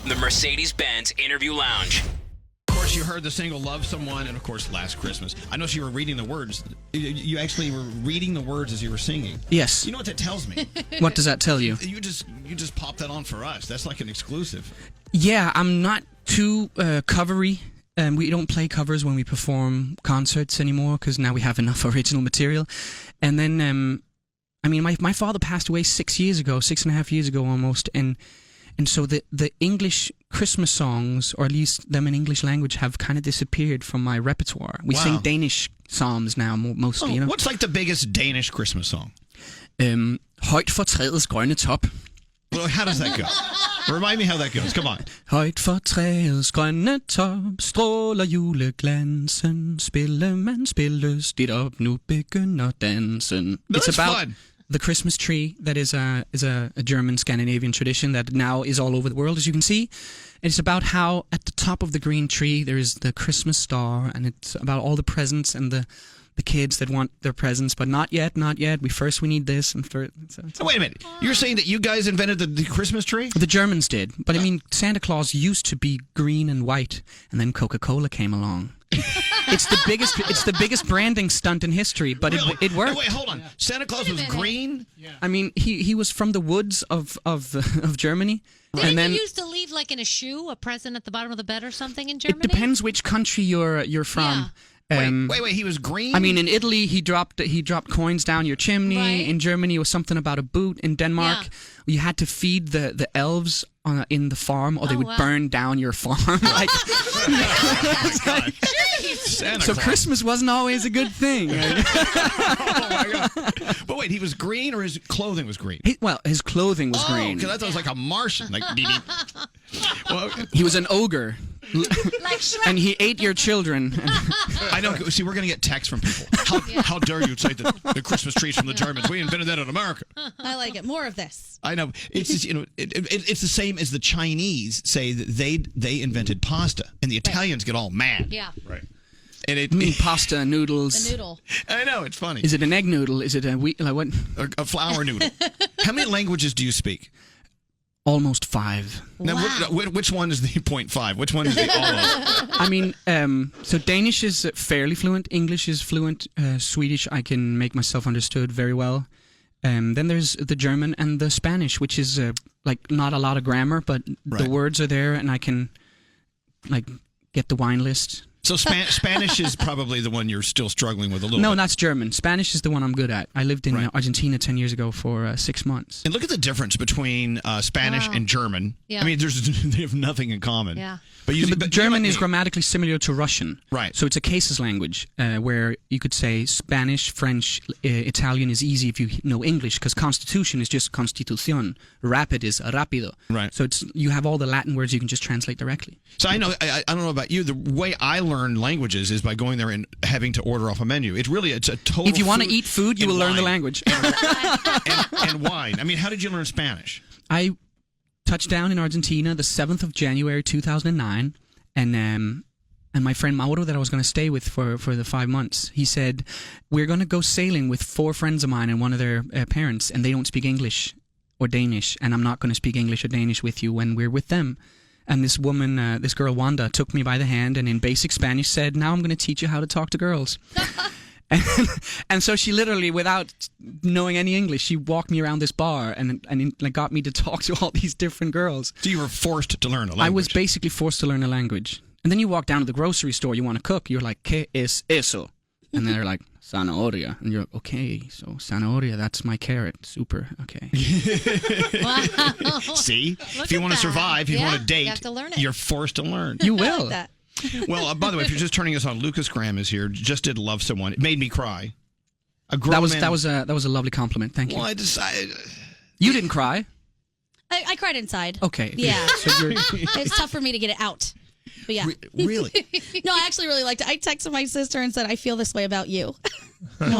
The Mercedes-Benz Interview Lounge. Of course, you heard the single Love Someone and, of course, Last Christmas. I know you were reading the words. You actually were reading the words as you were singing. Yes. You know what that tells me? What does that tell you? You just pop that on for us. That's like an exclusive. Yeah, I'm not too covery. We don't play covers when we perform concerts anymore because now we have enough original material. And then, my father passed away 6.5 years ago almost, and so the English Christmas songs, or at least them in English language, have kind of disappeared from my repertoire. We sing Danish psalms now mostly. You know? What's like the biggest Danish Christmas song? Højt for træets grønne top. Well, how does that go? Remind me how that goes. Come on. Højt for træets grønne top, stråler juleglansen, spilleman spillestigt op, nu begynder dansen. It's about fun. The Christmas tree that is a German Scandinavian tradition that now is all over the world, as you can see. It's about how at the top of the green tree there is the Christmas star, and it's about all the presents and the kids that want their presents, but not yet. We need this. And wait a minute. You're saying that you guys invented the Christmas tree? The Germans did. But I mean, Santa Claus used to be green and white, and then Coca-Cola came along. It's the biggest branding stunt in history, but really? it worked. No, wait, hold on. Santa Claus was green? Yeah. I mean, he was from the woods of Germany. Didn't you used to leave like in a shoe, a present at the bottom of the bed or something in Germany? It depends which country you're from. Yeah. Wait, he was green? I mean, in Italy, he dropped coins down your chimney. Right. In Germany, it was something about a boot. In Denmark, you had to feed the elves in the farm, or they would burn down your farm. So Christmas wasn't always a good thing. Oh, my God. But wait, he was green, or his clothing was green? His clothing was green. Because I thought it was like a Martian. Like, well, he was an ogre. Like Shrek. And he ate your children. I know. See, we're going to get texts from people. How dare you say that the Christmas tree's from the Germans? We invented that in America. I like it. More of this. I know. It's just, it's the same as the Chinese say that they invented pasta, and the Italians get all mad. Yeah. Right. And pasta, noodles. The noodle. I know, it's funny. Is it an egg noodle? Is it a wheat? Like what? A flour noodle. How many languages do you speak? Almost 5. Now, which one is the 0.5? Which one is the almost? I mean, so Danish is fairly fluent. English is fluent. Swedish, I can make myself understood very well. Then there's the German and the Spanish, which is like not a lot of grammar, but the words are there, and I can like get the wine list. So Spanish is probably the one you're still struggling with a little bit. No, that's German. Spanish is the one I'm good at. I lived in Argentina 10 years ago for 6 months. And look at the difference between Spanish and German. Yeah. I mean, they have nothing in common. Yeah. But German is grammatically similar to Russian. Right. So it's a cases language where you could say Spanish, French, Italian is easy if you know English, because constitution is just constitución. Rapid is rápido. Right. So you have all the Latin words you can just translate directly. So I don't know about you. The way I learn languages is by going there and having to order off a menu. It's a total. If you want to eat food, you will learn the language. and wine. I mean, how did you learn Spanish? I touched down in Argentina the 7th of January 2009, and my friend Mauro that I was going to stay with for the 5 months, he said, we're going to go sailing with 4 friends of mine and one of their parents, and they don't speak English or Danish, and I'm not going to speak English or Danish with you when we're with them. And this woman, this girl Wanda, took me by the hand and in basic Spanish said, now I'm going to teach you how to talk to girls. And so she literally, without knowing any English, she walked me around this bar and got me to talk to all these different girls. So you were forced to learn a language? I was basically forced to learn a language. And then you walk down to the grocery store, you want to cook, you're like, ¿Qué es eso? And they're like, zanahoria. And you're like, okay, so zanahoria, that's my carrot. Super, okay. Wow. See? Look if you at want to that. survive, if you want to date, you have to learn it. You're forced to learn. You I will. like that. Well, by the way, if you're just turning us on, Lukas Graham is here. Just did Love Someone. It made me cry. That was a lovely compliment. Thank you. Well, I decided... You didn't cry. I cried inside. Okay. Yeah. So you're... It's tough for me to get it out. But yeah. Really? No, I actually really liked it. I texted my sister and said, I feel this way about you. Sweet.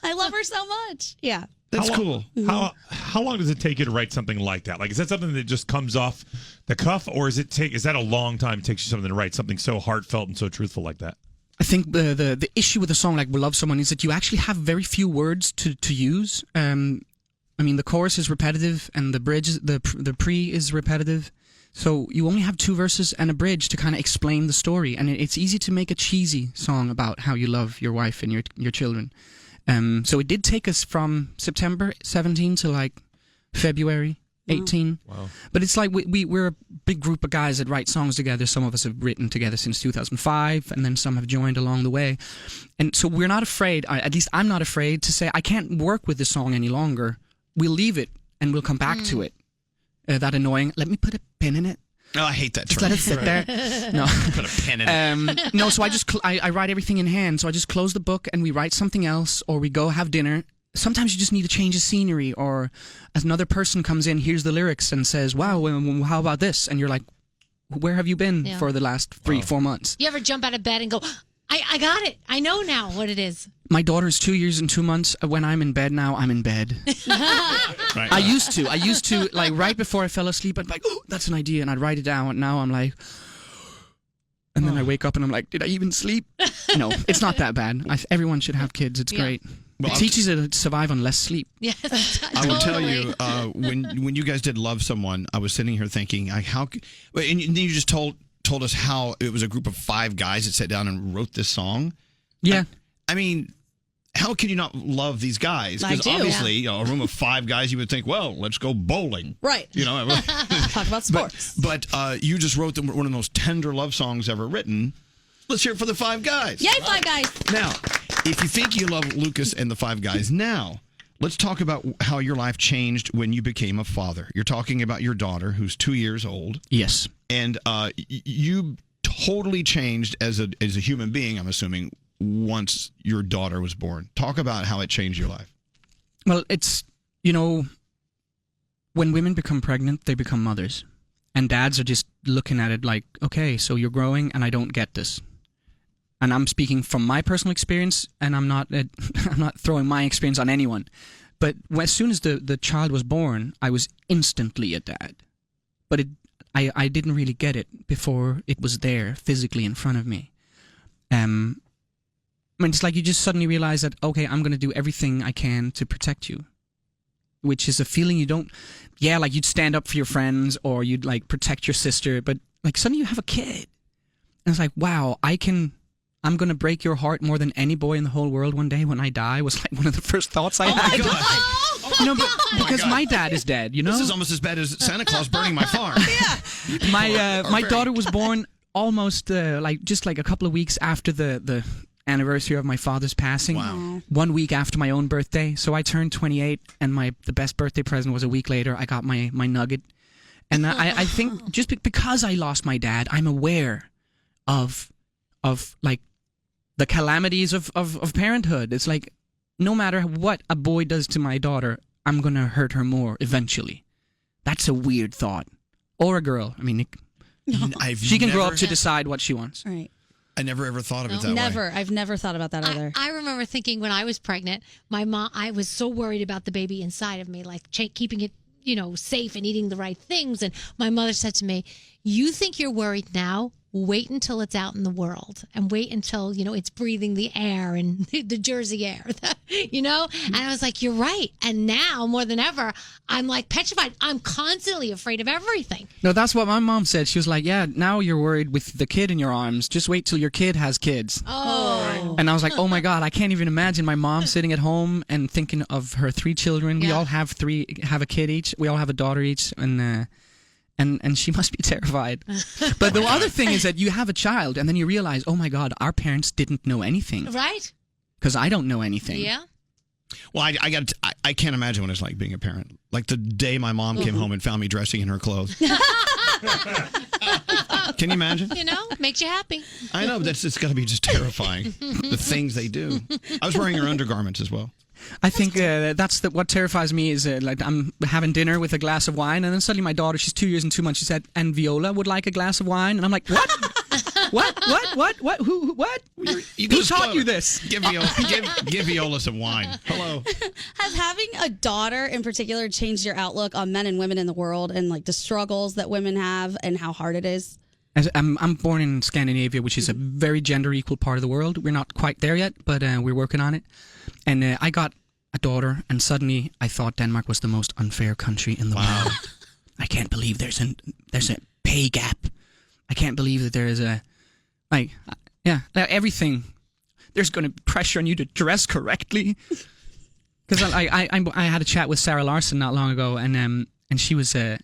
I love her so much. Yeah. That's cool. How long does it take you to write something like that? Like, is that something that just comes off the cuff, or is that a long time it takes you something to write something so heartfelt and so truthful like that? I think the issue with a song like "We Love Someone" is that you actually have very few words to use. I mean, the chorus is repetitive, and the bridge, the pre is repetitive. So you only have 2 verses and a bridge to kind of explain the story, and it's easy to make a cheesy song about how you love your wife and your children. So it did take us from September 17 to like February 18. Wow. But it's like we're a big group of guys that write songs together. Some of us have written together since 2005, and then some have joined along the way. And so we're not afraid, at least I'm not afraid, to say, I can't work with this song any longer. We'll leave it, and we'll come back to it. That annoying, let me put a pin in it. Oh, I hate that Just term. let it sit there. No. Put a pen in it. No, so I just I write everything in hand. So I just close the book and we write something else, or we go have dinner. Sometimes you just need a change of scenery, or another person comes in, hears the lyrics, and says, "Wow, how about this?" And you're like, "Where have you been for the last 3-4 months?" You ever jump out of bed and go, I got it. I know now what it is. My daughter's 2 years and 2 months. When I'm in bed now, I'm in bed. Right. I used to, like right before I fell asleep, I'd be like, "Oh, that's an idea," and I'd write it down. Now I'm like, and then I wake up and I'm like, "Did I even sleep?" No, it's not that bad. Everyone should have kids. It's great. Well, it teaches you to survive on less sleep. Yes, I will tell you, when you guys did Love Someone, I was sitting here thinking, and you just told us how it was a group of 5 guys that sat down and wrote this song. Yeah. I mean, how can you not love these guys? I Because do. obviously, you know, a room of 5 guys, you would think, well, let's go bowling. Right. You know, Talk about sports. but you just wrote one of the most tender love songs ever written. Let's hear it for the 5 guys. Yay, 5 guys. Now, if you think you love Lukas and the 5 guys now, let's talk about how your life changed when you became a father. You're talking about your daughter, who's 2 years old. Yes. And you totally changed as a human being, I'm assuming, once your daughter was born. Talk about how it changed your life. Well, it's, you know, when women become pregnant, they become mothers. And dads are just looking at it like, okay, so you're growing and I don't get this. And I'm speaking from my personal experience, and I'm not throwing my experience on anyone. But as soon as the child was born, I was instantly a dad. But I didn't really get it before it was there physically in front of me. I mean, it's like you just suddenly realize that, okay, I'm going to do everything I can to protect you. Which is a feeling you don't... Yeah, like you'd stand up for your friends, or you'd like protect your sister, but like suddenly you have a kid. And it's like, wow, I'm going to break your heart more than any boy in the whole world one day when I die, was like one of the first thoughts I had. My God. You know, because my dad is dead, you know? This is almost as bad as Santa Claus burning my farm. My daughter was born almost just like a couple of weeks after the anniversary of my father's passing. Wow. 1 week after my own birthday. So I turned 28, and the best birthday present was a week later. I got my nugget. And I think just because I lost my dad, I'm aware of like the calamities of parenthood. It's like, no matter what a boy does to my daughter, I'm going to hurt her more eventually. That's a weird thought. Or a girl. I mean, she can grow up to decide what she wants. Right. I never ever thought of it that way. Never. I've never thought about that either. I remember thinking when I was pregnant, my mom, I was so worried about the baby inside of me, like keeping it, you know, safe and eating the right things. And my mother said to me, "You think you're worried now? Wait until it's out in the world, and wait until, you know, it's breathing the air and the Jersey air," you know? And I was like, you're right. And now more than ever, I'm like petrified. I'm constantly afraid of everything. No, that's what my mom said. She was like, yeah, now you're worried with the kid in your arms. Just wait till your kid has kids. Oh. And I was like, oh my God, I can't even imagine my mom sitting at home and thinking of her 3 children. We Yeah. all have a kid each. We all have a daughter each. And she must be terrified. But the other thing is that you have a child, and then you realize, oh my God, our parents didn't know anything. Right? Because I don't know anything. Yeah. Well, I can't imagine what it's like being a parent. Like the day my mom came home and found me dressing in her clothes. Can you imagine? You know, makes you happy. I know, but it's got to be just terrifying. The things they do. I was wearing her undergarments as well. I think what terrifies me is like I'm having dinner with a glass of wine, and then suddenly my daughter, she's 2 years and 2 months, she said, "And Viola would like a glass of wine," and I'm like, "What? What? Who? What? Who taught you this?" Give Viola some wine. Hello. Has having a daughter in particular changed your outlook on men and women in the world, and like the struggles that women have and how hard it is? I'm born in Scandinavia, which is a very gender equal part of the world. We're not quite there yet, but we're working on it. And I got a daughter, and suddenly I thought Denmark was the most unfair country in the world. I can't believe there's a pay gap. I can't believe that there is everything. There's going to be pressure on you to dress correctly. Because I had a chat with Sarah Larson not long ago, and she was. I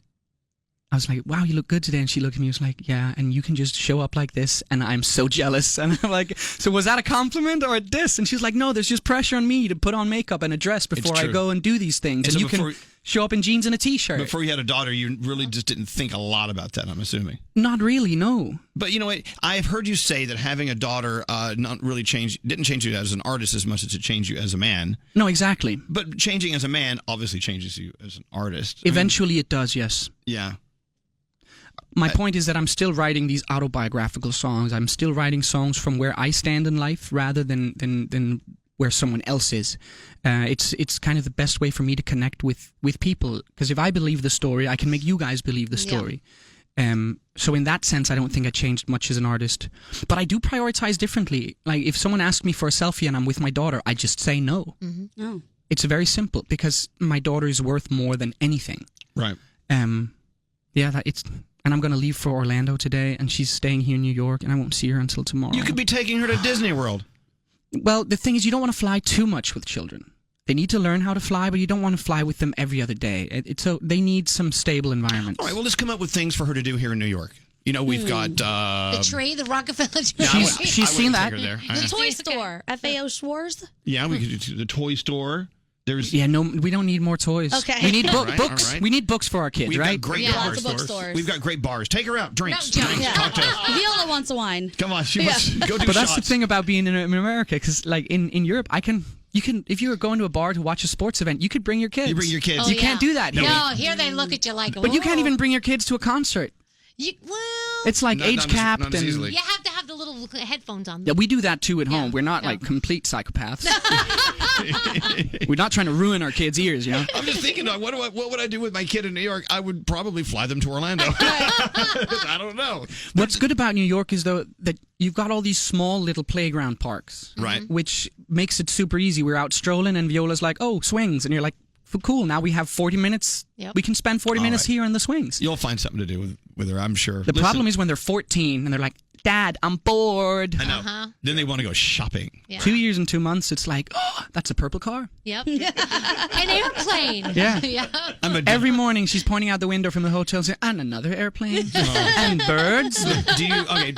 was like, wow, you look good today. And she looked at me and was like, yeah, and you can just show up like this. And I'm so jealous. And I'm like, so was that a compliment or a diss? And she's like, no, there's just pressure on me to put on makeup and a dress before I go and do these things. And so you can show up in jeans and a T-shirt. Before you had a daughter, you really just didn't think a lot about that, I'm assuming. Not really, no. But you know what? I've heard you say that having a daughter didn't change you as an artist as much as it changed you as a man. No, exactly. But changing as a man obviously changes you as an artist. Eventually it does, yes. Yeah. My point is that I'm still writing these autobiographical songs. I'm still writing songs from where I stand in life rather than where someone else is. It's kind of the best way for me to connect with people. Because if I believe the story, I can make you guys believe the story. So in that sense, I don't think I changed much as an artist. But I do prioritize differently. Like if someone asks me for a selfie and I'm with my daughter, I just say no. Mm-hmm. Oh. It's very simple because my daughter is worth more than anything. Right. And I'm going to leave for Orlando today, and she's staying here in New York, and I won't see her until tomorrow. You could be taking her to Disney World. Well, the thing is, you don't want to fly too much with children. They need to learn how to fly, but you don't want to fly with them every other day. So they need some stable environments. All right, well, let's come up with things for her to do here in New York. You know, we've got... the tree, the Rockefeller tree. She's seen that. The toy store, FAO Schwartz. Yeah, we could do the toy store. We don't need more toys. Okay. We need books. All right. We need books for our kids, We've right? got great Lots of bookstores. We've got great bars. Take her out. Drinks. No, Cocktails. Viola wants a wine. Come on, she wants go do But shots. that's the thing about being in America, because like in Europe, you can if you were going to a bar to watch a sports event, you could bring your kids. You bring your kids. You can't do that. No, here they look at you like, But you can't even bring your kids to a concert. It's like age capped not as and easily. You have to have the little headphones on. yeah, we do that too at home. We're not like complete psychopaths. We're not trying to ruin our kids' ears, you know. I'm just thinking, what would I do with my kid in New York? I would probably fly them to Orlando. I don't know. What's good about New York is though that you've got all these small little playground parks, right? Which makes it super easy. We're out strolling, and Viola's like, "Oh, swings," and you're like, "Cool! Now we have 40 minutes. Yep. We can spend 40 minutes here in the swings." You'll find something to do with her, I'm sure. The problem is when they're 14 and they're like, "Dad, I'm bored." I know. Then they want to go shopping. Yeah. 2 years and 2 months, it's like, "Oh, that's a purple car." Yep. An airplane. Yeah. Every morning she's pointing out the window from the hotel saying, "And another airplane." And birds.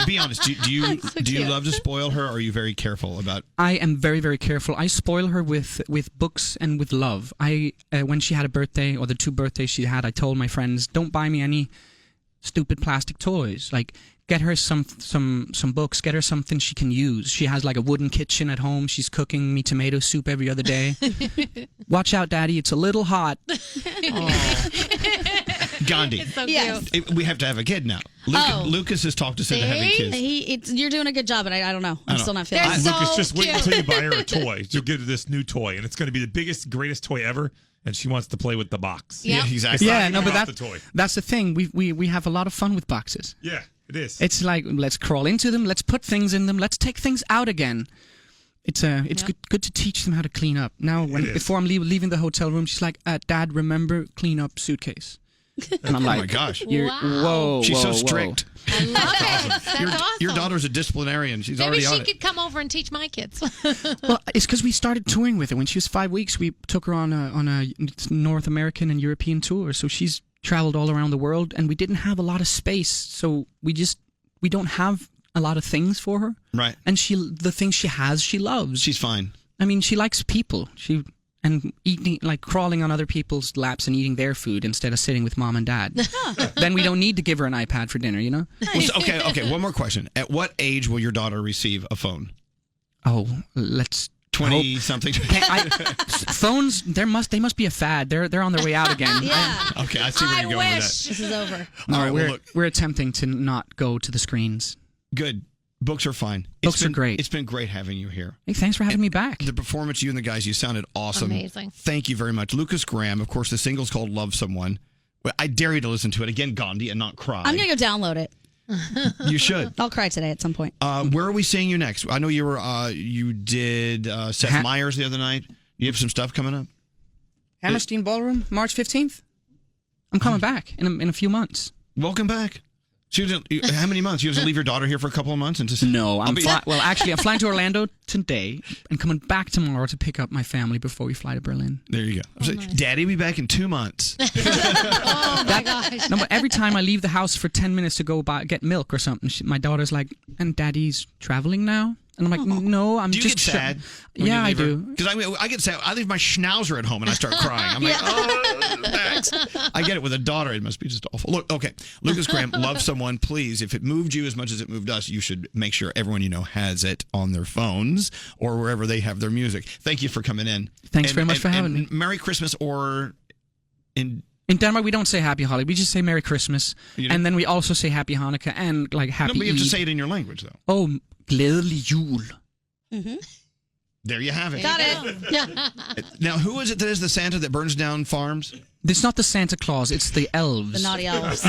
Be honest. Do you love to spoil her, or are you very careful about? I am very, very careful. I spoil her with books and with love. When she had a birthday, or the 2 birthdays she had, I told my friends, don't buy me any stupid plastic toys. Like, get her some books. Get her something she can use. She has like a wooden kitchen at home. She's cooking me tomato soup every other day. Watch out, Daddy. It's a little hot. Gandhi. It's so Yes. cute. We have to have a kid now. Lucas has talked us into having kids. You're doing a good job, but I don't know. I'm still not feeling They're it. so Lucas, just wait cute. until you buy her a toy. You'll get her this new toy, and it's going to be the biggest, greatest toy ever. And she wants to play with the box. Yep. Yeah, exactly. Yeah, no, but Off the toy. that's the thing. We have a lot of fun with boxes. Yeah, it is. It's like, let's crawl into them, let's put things in them, let's take things out again. It's good to teach them how to clean up. Now, before I'm leaving the hotel room, she's like, "Dad, remember, clean up suitcase." And I'm like, "Oh my gosh, whoa, she's so whoa. strict." I love it. That's awesome. Your daughter's a disciplinarian. She's Maybe already on she it. could come over and teach my kids. Well, it's because we started touring with her when she was 5 weeks. We took her on a North American and European tour, so she's traveled all around the world, and we didn't have a lot of space, so we don't have a lot of things for her. Right. And the things she has, she loves. She's fine. I mean, she likes people. And eating, like crawling on other people's laps and eating their food instead of sitting with mom and dad. Then we don't need to give her an iPad for dinner, you know? Well, okay. One more question. At what age will your daughter receive a phone? Oh, let's 20 something. phones. They must be a fad. They're on their way out again. Yeah. Okay, I see where you're going with that. This is over. All right, well, look. We're attempting to not go to the screens. Good. Books are fine. Books are great. It's been great having you here. Hey, thanks for having me back. The performance, you and the guys, you sounded awesome. Amazing. Thank you very much. Lucas Graham, of course, the single's called Love Someone. Well, I dare you to listen to it. Again, Gandhi, and not cry. I'm going to go download it. You should. I'll cry today at some point. Where are we seeing you next? I know you did Seth Meyers the other night. You have some stuff coming up? Hammerstein Ballroom, March 15th. I'm coming back in a few months. Welcome back. How many months? You have to leave your daughter here for a couple of months? No, I'm flying to Orlando today and coming back tomorrow to pick up my family before we fly to Berlin. There you go. Oh, nice. Daddy will be back in 2 months. Oh my gosh. No, but every time I leave the house for 10 minutes to go get milk or something, my daughter's like, "And Daddy's traveling now?" And I'm like, "No, I'm Do you just get sad? Yeah, I do. Because I get sad. I leave my schnauzer at home and I start crying. I'm like, oh, thanks. I get it. With a daughter, it must be just awful. Look, okay. Lukas Graham, love someone, please. If it moved you as much as it moved us, you should make sure everyone you know has it on their phones or wherever they have their music. Thank you for coming in. Thanks very much for having me. Merry Christmas or in Denmark, we don't say Happy Holiday. We just say Merry Christmas. And then we also say Happy Hanukkah and like Happy No, but you have to Eid. say it in your language, though. Oh, glædelig jul. Mm-hmm. There you have it. Got it. Now, who is it that is the Santa that burns down farms? It's not the Santa Claus. It's the elves. The naughty elves.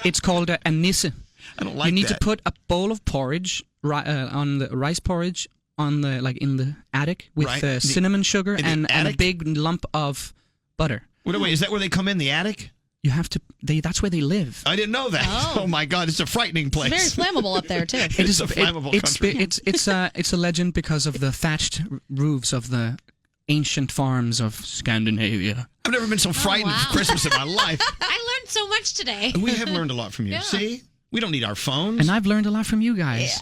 It's called a nisse. I don't like You need that. to put a bowl of porridge on the rice porridge in the attic with Right. cinnamon sugar in the and a attic? big lump of butter. Wait, is that where they come in, the attic? You have to. That's where they live. I didn't know that. Oh. Oh my God, it's a frightening place. It's very flammable up there too. It is a flammable country. It's a legend because of the thatched roofs of the ancient farms of Scandinavia. I've never been so frightened wow. for Christmas in my life. I learned so much today. We have learned a lot from you. Yeah. See? We don't need our phones. And I've learned a lot from you guys.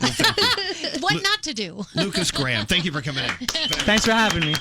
What not to do. Lukas Graham, thank you for coming in. Thanks for having me.